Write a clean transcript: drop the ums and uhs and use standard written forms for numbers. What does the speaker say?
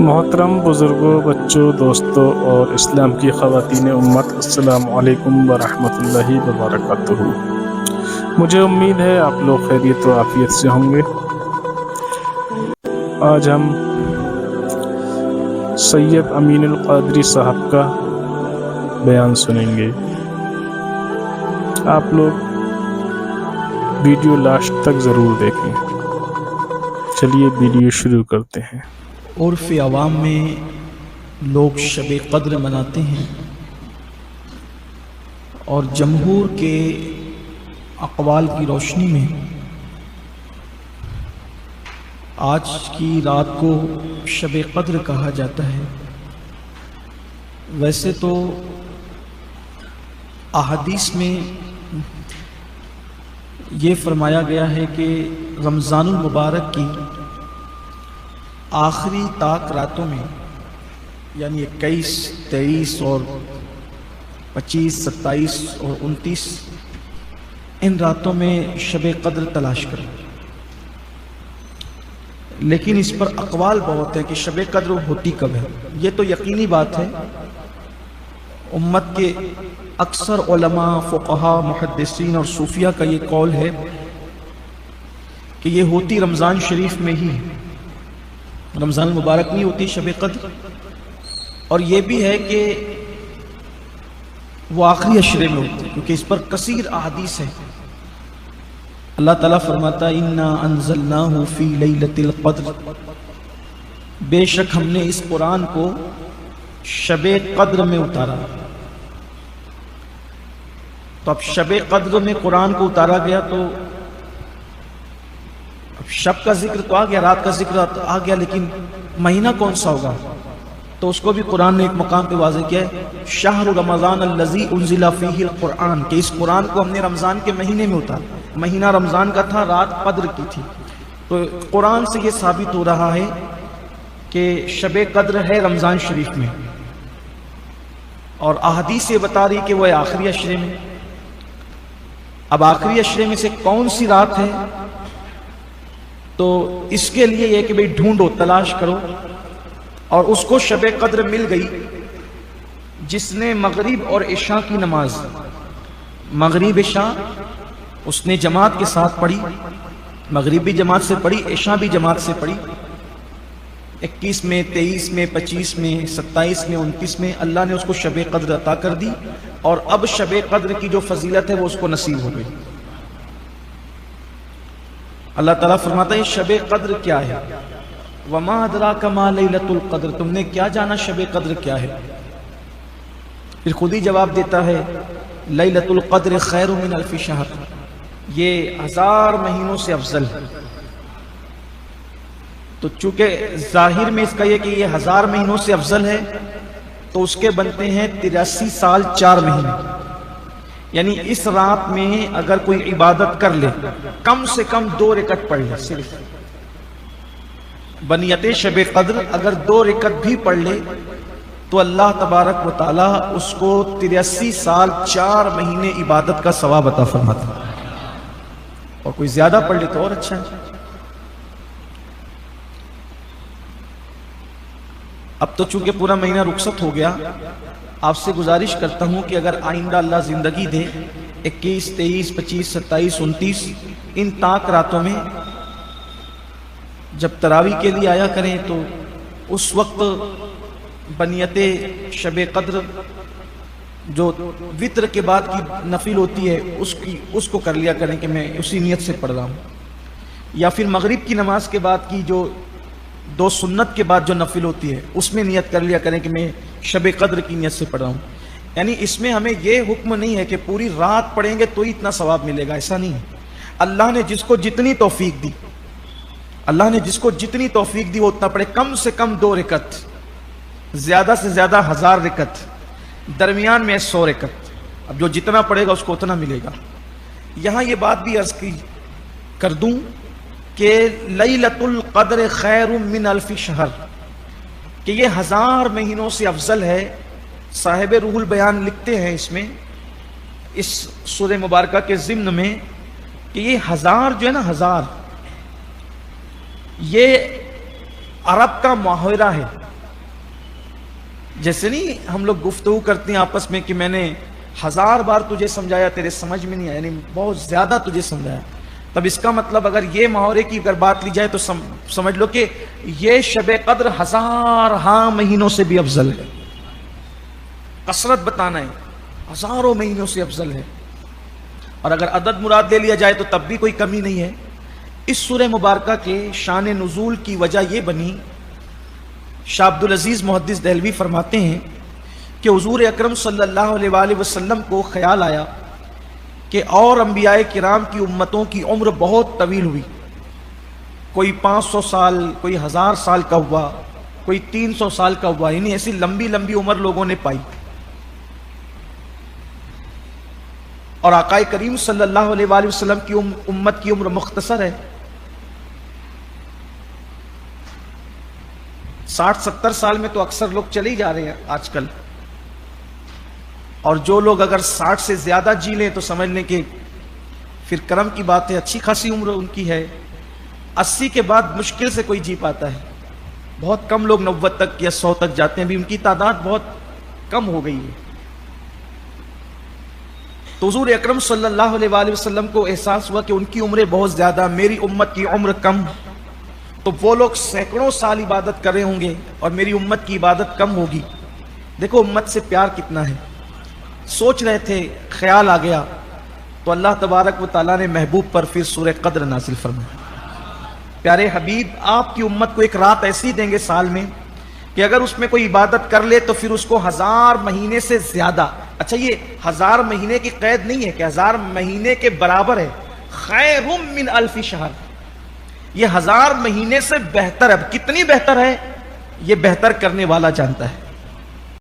محترم بزرگوں، بچوں، دوستوں اور اسلام کی خواتین امت، السلام علیکم ورحمۃ اللہ وبرکاتہ۔ مجھے امید ہے آپ لوگ خیریت و عافیت سے ہوں گے۔ آج ہم سید امین القادری صاحب کا بیان سنیں گے۔ آپ لوگ ویڈیو لاسٹ تک ضرور دیکھیں۔ چلیے ویڈیو شروع کرتے ہیں۔ عرف عوام میں لوگ شب قدر مناتے ہیں اور جمہور کے اقوال کی روشنی میں آج کی رات کو شب قدر کہا جاتا ہے۔ ویسے تو احادیث میں یہ فرمایا گیا ہے کہ رمضان المبارک کی آخری طاق راتوں میں، یعنی 21، 23 اور 25، 27 اور 29، ان راتوں میں شب قدر تلاش کرو۔ لیکن اس پر اقوال بہت ہیں کہ شب قدر ہوتی کب ہے۔ یہ تو یقینی بات ہے، امت کے اکثر علماء، فقہاء، محدثین اور صوفیہ کا یہ قول ہے کہ یہ ہوتی رمضان شریف میں ہی ہے۔ رمضان المبارک نہیں ہوتی شب قدر، اور یہ بھی ہے کہ وہ آخری عشرے میں ہوتی ہے، کیونکہ اس پر کثیر احادیث ہے۔ اللہ تعالیٰ فرماتا ہے اِنَّا أَنزَلْنَاهُ فِي لَيْلَةِ الْقَدْرِ، بے شک ہم نے اس قرآن کو شب قدر میں اتارا۔ تو اب شب قدر میں قرآن کو اتارا گیا تو اب شب کا ذکر تو آ گیا، رات کا ذکر آ گیا، لیکن مہینہ کون سا ہوگا؟ تو اس کو بھی قرآن نے ایک مقام پہ واضح کیا ہے، شہر رمضان الذی انزل فیہ القرآن، کہ اس قرآن کو ہم نے رمضان کے مہینے میں اتارا۔ مہینہ رمضان کا تھا، رات قدر کی تھی۔ تو قرآن سے یہ ثابت ہو رہا ہے کہ شب قدر ہے رمضان شریف میں، اور احادیث یہ بتا رہی کہ وہ ہے آخری عشرے میں۔ اب آخری عشرے میں سے کون سی رات ہے؟ تو اس کے لیے یہ کہ بھئی ڈھونڈو، تلاش کرو، اور اس کو شب قدر مل گئی جس نے مغرب اور عشاء کی نماز، مغرب عشاء اس نے جماعت کے ساتھ پڑھی، مغرب بھی جماعت سے پڑھی، عشاء بھی جماعت سے پڑھی۔ 21 میں، 23 میں، 25 میں، 27 میں، 29 میں اللہ نے اس کو شب قدر عطا کر دی، اور اب شب قدر کی جو فضیلت ہے وہ اس کو نصیب ہو گئی۔ اللہ تعالیٰ فرماتا ہے شب قدر کیا ہے؟ وَمَا أَدْرَاكَ مَا لَيْلَةُ الْقَدْرِ، تم نے کیا جانا شب قدر کیا ہے؟ پھر خود ہی جواب دیتا ہے لَيْلَةُ الْقَدْرِ خَيْرٌ مِّنْ أَلْفِ شَهْرٍ، یہ 1000 مہینوں سے افضل ہے۔ تو چونکہ ظاہر میں اس کا یہ کہ یہ 1000 مہینوں سے افضل ہے، تو اس کے بنتے ہیں 83 سال 4 مہینے۔ یعنی اس رات میں اگر کوئی عبادت کر لے، کم سے کم 2 رکعت پڑھ لے، صرف بنیت شب قدر اگر 2 رکعت بھی پڑھ لے تو اللہ تبارک و تعالی اس کو 83 سال 4 مہینے عبادت کا ثواب عطا فرماتا ہے، اور کوئی زیادہ پڑھ لے تو اور اچھا ہے۔ اب تو چونکہ پورا مہینہ رخصت ہو گیا، آپ سے گزارش کرتا ہوں کہ اگر آئندہ اللہ زندگی دے، 21، 23، 25، 27، 29 ان طاق راتوں میں جب تراویح کے لیے آیا کریں تو اس وقت بنیت شب قدر جو وطر کے بعد کی نفل ہوتی ہے اس کو کر لیا کریں کہ میں اسی نیت سے پڑھ رہا ہوں، یا پھر مغرب کی نماز کے بعد کی جو 2 سنت کے بعد جو نفل ہوتی ہے اس میں نیت کر لیا کریں کہ میں شب قدر کی نیت سے پڑھ رہا ہوں۔ یعنی اس میں ہمیں یہ حکم نہیں ہے کہ پوری رات پڑھیں گے تو ہی اتنا ثواب ملے گا، ایسا نہیں ہے۔ اللہ نے جس کو جتنی توفیق دی، اللہ نے جس کو جتنی توفیق دی وہ اتنا پڑھے، کم سے کم 2 رکعت، زیادہ سے زیادہ 1000 رکعت، درمیان میں 100 رکعت۔ اب جو جتنا پڑھے گا اس کو اتنا ملے گا۔ یہاں یہ بات بھی عرض کر دوں کہ لیلۃ القدر خیر من الف شہر، کہ یہ 1000 مہینوں سے افضل ہے۔ صاحب روح البیان لکھتے ہیں اس میں، اس سورہ مبارکہ کے ضمن میں، کہ یہ 1000 جو ہے نا، 1000 یہ عرب کا محاورہ ہے جیسے نہیں ہم لوگ گفتگو کرتے ہیں آپس میں کہ میں نے 1000 بار تجھے سمجھایا تیرے سمجھ میں نہیں آیا، یعنی بہت زیادہ تجھے سمجھایا، تب اس کا مطلب اگر یہ محاورے کی اگر بات لی جائے تو سمجھ لو کہ یہ شب قدر 1000 مہینوں سے بھی افضل ہے۔ کثرت بتانا ہے، ہزاروں مہینوں سے افضل ہے، اور اگر عدد مراد لے لیا جائے تو تب بھی کوئی کمی نہیں ہے۔ اس سورہ مبارکہ کے شان نزول کی وجہ یہ بنی، شاہ عبدالعزیز محدث دہلوی فرماتے ہیں کہ حضور اکرم صلی اللہ علیہ وآلہ وسلم کو خیال آیا کہ اور انبیاء کرام کی امتوں کی عمر بہت طویل ہوئی، کوئی 500 سال، کوئی 1000 سال کا ہوا، کوئی 300 سال کا ہوا، یعنی ایسی لمبی لمبی عمر لوگوں نے پائی، اور آقا کریم صلی اللہ علیہ وآلہ وسلم کی امت کی عمر مختصر ہے، 60-70 سال میں تو اکثر لوگ چلے ہی جا رہے ہیں آج کل، اور جو لوگ اگر 60 سے زیادہ جی لیں تو سمجھ لیں کہ پھر کرم کی بات ہے، اچھی خاصی عمر ان کی ہے۔ 80 کے بعد مشکل سے کوئی جی پاتا ہے، بہت کم لوگ 90 تک یا 100 تک جاتے ہیں، بھی ان کی تعداد بہت کم ہو گئی ہے۔ تو حضور اکرم صلی اللہ علیہ وآلہ وسلم کو احساس ہوا کہ ان کی عمریں بہت زیادہ، میری امت کی عمر کم، تو وہ لوگ سینکڑوں سال عبادت کر رہے ہوں گے اور میری امت کی عبادت کم ہوگی۔ دیکھو امت سے پیار کتنا ہے، سوچ رہے تھے، خیال آ گیا، تو اللہ تبارک و تعالیٰ نے محبوب پر پھر سورہ قدر نازل فرمایا۔ پیارے حبیب، آپ کی امت کو ایک رات ایسی دیں گے سال میں کہ اگر اس میں کوئی عبادت کر لے تو پھر اس کو 1000 مہینے سے زیادہ، اچھا یہ 1000 مہینے کی قید نہیں ہے کہ 1000 مہینے کے برابر ہے، خیر من 1000 شہر، یہ 1000 مہینے سے بہتر ہے۔ اب کتنی بہتر ہے یہ بہتر کرنے والا جانتا ہے۔